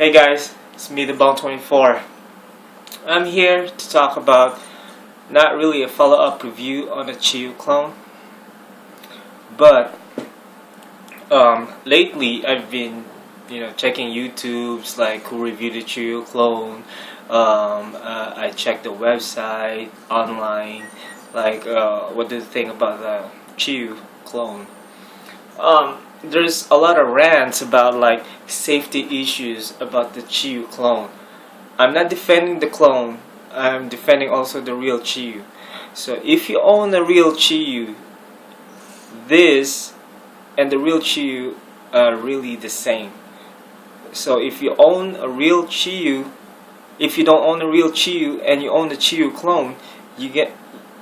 Hey guys, it's me, the Bone24. I'm here to talk about not really a follow-up review on the Chiyu clone, but lately I've been checking YouTube's like who reviewed the Chiyu clone. I checked the website online, like what do you think about the Chiyu clone. There's a lot of rants about like safety issues about the Chiyu clone. I'm not defending the clone, I'm defending also the real Chiyu. So if you own a real Chiyu, this and the real Chiyu are really the same. So if you own a real Chiyu, if you don't own a real Chiyu and you own the Chiyu clone, you're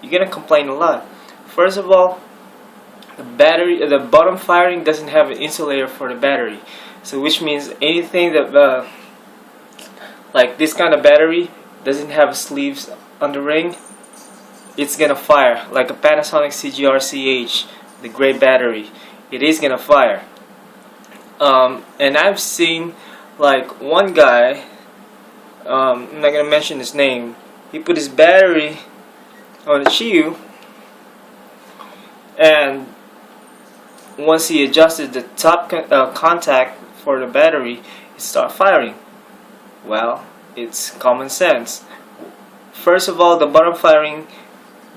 gonna complain a lot. First of all, the bottom firing doesn't have an insulator for the battery, so which means anything that like this kind of battery doesn't have sleeves on the ring, it's gonna fire. Like a Panasonic CGR-CH, the gray battery, it is gonna fire. And I've seen like one guy, I'm not gonna mention his name, he put his battery on the Chiyu, and once he adjusted the top contact for the battery, it started firing. Well, it's common sense. First of all, the bottom firing,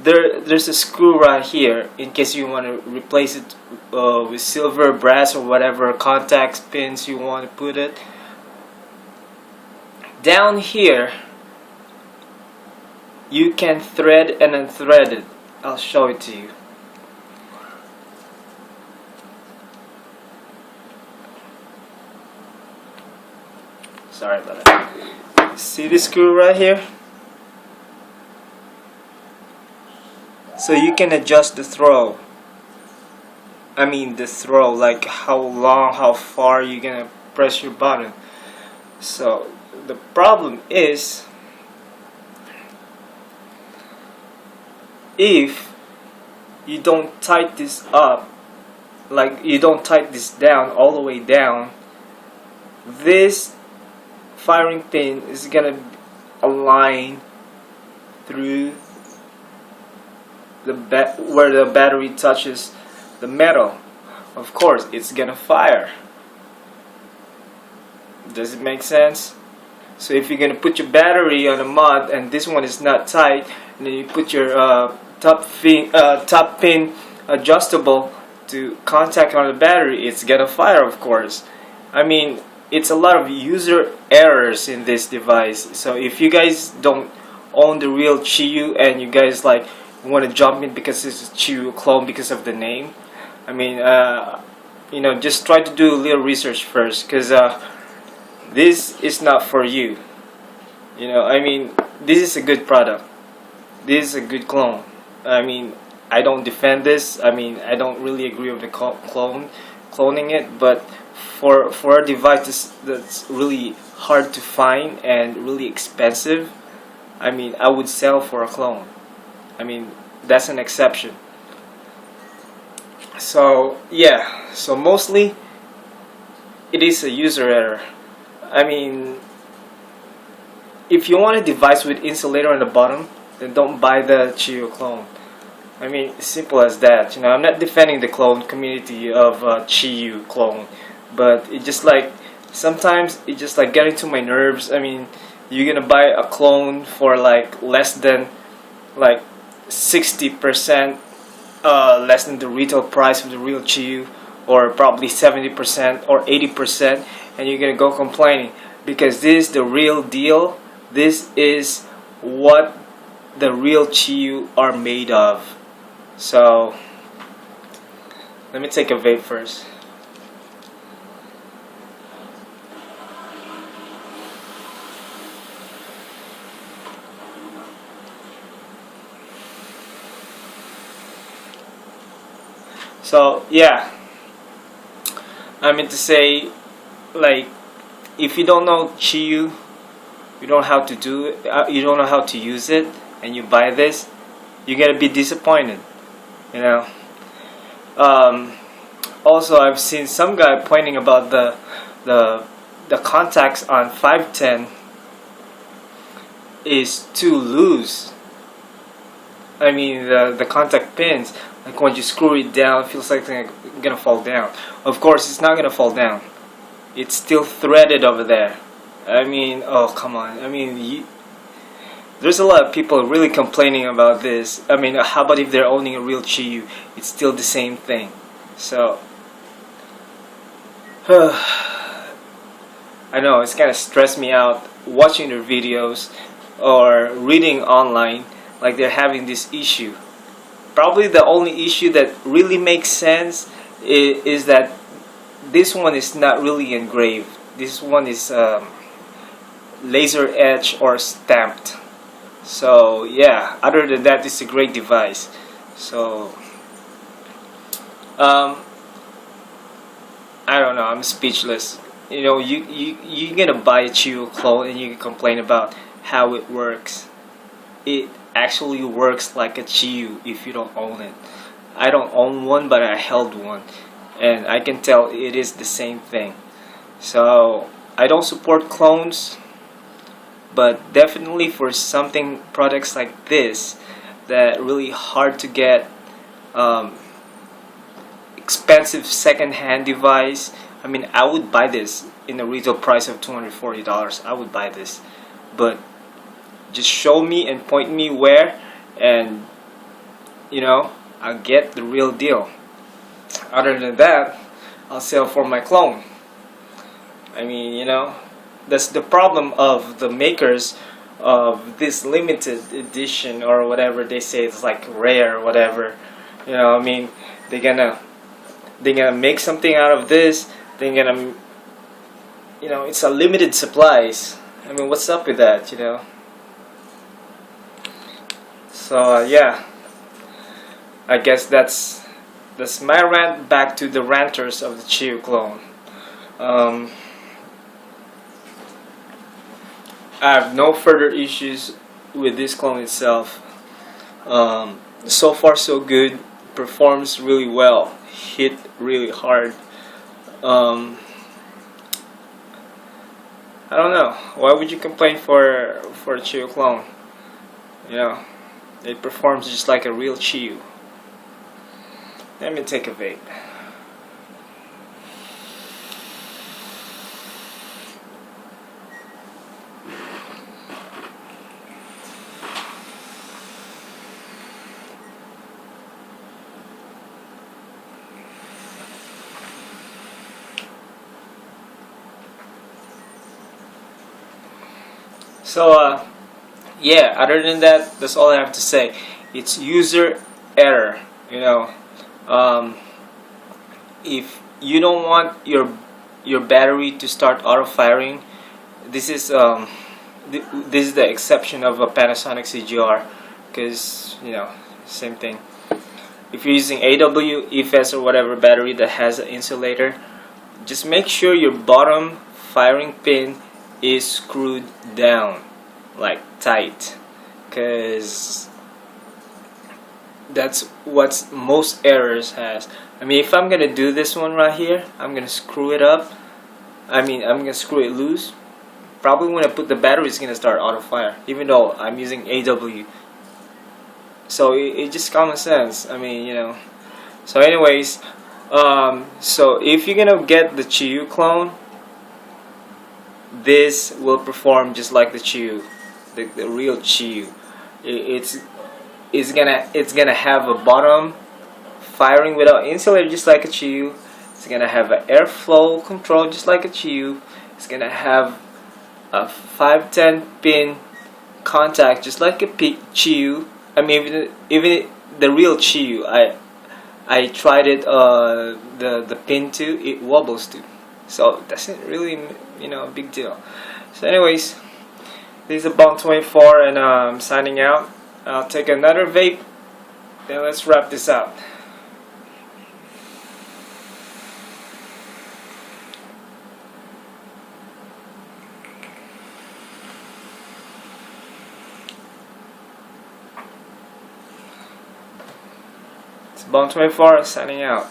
there's a screw right here in case you want to replace it with silver, brass, or whatever contact pins you want to put it. Down here, you can thread and unthread it. I'll show it to you. Sorry about that. See this screw right here? So you can adjust the throw. The throw, like how long, how far you're gonna press your button. So the problem is, if you don't tighten this up, like you don't tighten this down all the way down, this firing pin is gonna align through the where the battery touches the metal. Of course, it's gonna fire. Does it make sense? So if you're gonna put your battery on a mud and this one is not tight, and then you put your top pin adjustable to contact on the battery, it's gonna fire, of course. It's a lot of user errors in this device. So if you guys don't own the real Chiyu and you guys like want to jump in because it's a Chiyu clone because of the name, just try to do a little research first, because this is not for you. This is a good product. This is a good clone. I don't defend this. I don't really agree with the cloning it, but for a device that's really hard to find and really expensive, I would sell for a clone. That's an exception. So yeah, so mostly it is a user error. If you want a device with insulator on the bottom, then don't buy the Chiyu clone. Simple as that. I'm not defending the clone community of Chiyu clone, but it just like sometimes it just like getting to my nerves. You're gonna buy a clone for like less than like 60% less than the retail price of the real Chiyu, or probably 70% or 80%, and you're gonna go complaining because this is the real deal. This is what the real Chiyu are made of. So let me take a vape first. So yeah, to say, like, if you don't know Chiyu, you don't know how to do it, you don't know how to use it, and you buy this, you're gonna be disappointed. Also, I've seen some guy pointing about the the contacts on 510 is too loose. I mean, the contact pins, like when you screw it down, it feels like it's gonna fall down. Of course, it's not gonna fall down. It's still threaded over there. I mean, oh come on. I mean, there's a lot of people really complaining about this. I mean, how about if they're owning a real Chiyu? It's still the same thing. So, I know it's kind of stressed me out watching their videos or reading online like they're having this issue. Probably the only issue that really makes sense is that this one is not really engraved. This one is laser etched or stamped. So yeah, other than that, it's a great device. So I don't know, I'm speechless. You know, you're gonna buy a Chiyu clone and you can complain about how it works. It actually works like a Chiyu if you don't own it. I don't own one, but I held one, and I can tell it is the same thing. So I don't support clones, but definitely for something products like this that really hard to get, expensive second-hand device. I mean, I would buy this in a retail price of $240. I would buy this, but just show me and point me where, and you know, I'll get the real deal. Other than that, I'll sell for my clone. I mean, you know, that's the problem of the makers of this limited edition or whatever they say. It's like rare or whatever. You know, I mean, they're gonna make something out of this. They're gonna, you know, it's a limited supplies. I mean, what's up with that, you know? So yeah, I guess that's my rant. Back to the ranters of the Chiyu clone. I have no further issues with this clone itself. So far so good. Performs really well. Hit really hard. I don't know. Why would you complain for a Chiyu clone? You know, it performs just like a real Chiyu. Let me take a vape. So yeah, other than that, that's all I have to say. It's user error, you know. If you don't want your battery to start auto firing, this is this is the exception of a Panasonic CGR, because you know, same thing. If you're using AW, EFS, or whatever battery that has an insulator, just make sure your bottom firing pin is screwed down, like tight, because that's what most errors has. I mean, if I'm gonna do this one right here, I'm gonna screw it up. I mean, I'm gonna screw it loose. Probably when I put the battery, it's gonna start auto fire, even though I'm using AW. So it's just common sense. I mean, you know. So anyways, so if you're gonna get the Chiyu clone, this will perform just like the Chiyu, the real Chiyu. It's gonna have a bottom firing without insulator just like a Chiyu. It's gonna have an airflow control just like a Chiyu. It's gonna have a 510 pin contact just like a Chiyu. I mean, even the real Chiyu, I tried it. The pin too, it wobbles too. So that's not really, you know, a big deal. So anyways, this is about 24, and I'm signing out. I'll take another vape, then let's wrap this up. It's about 24, signing out.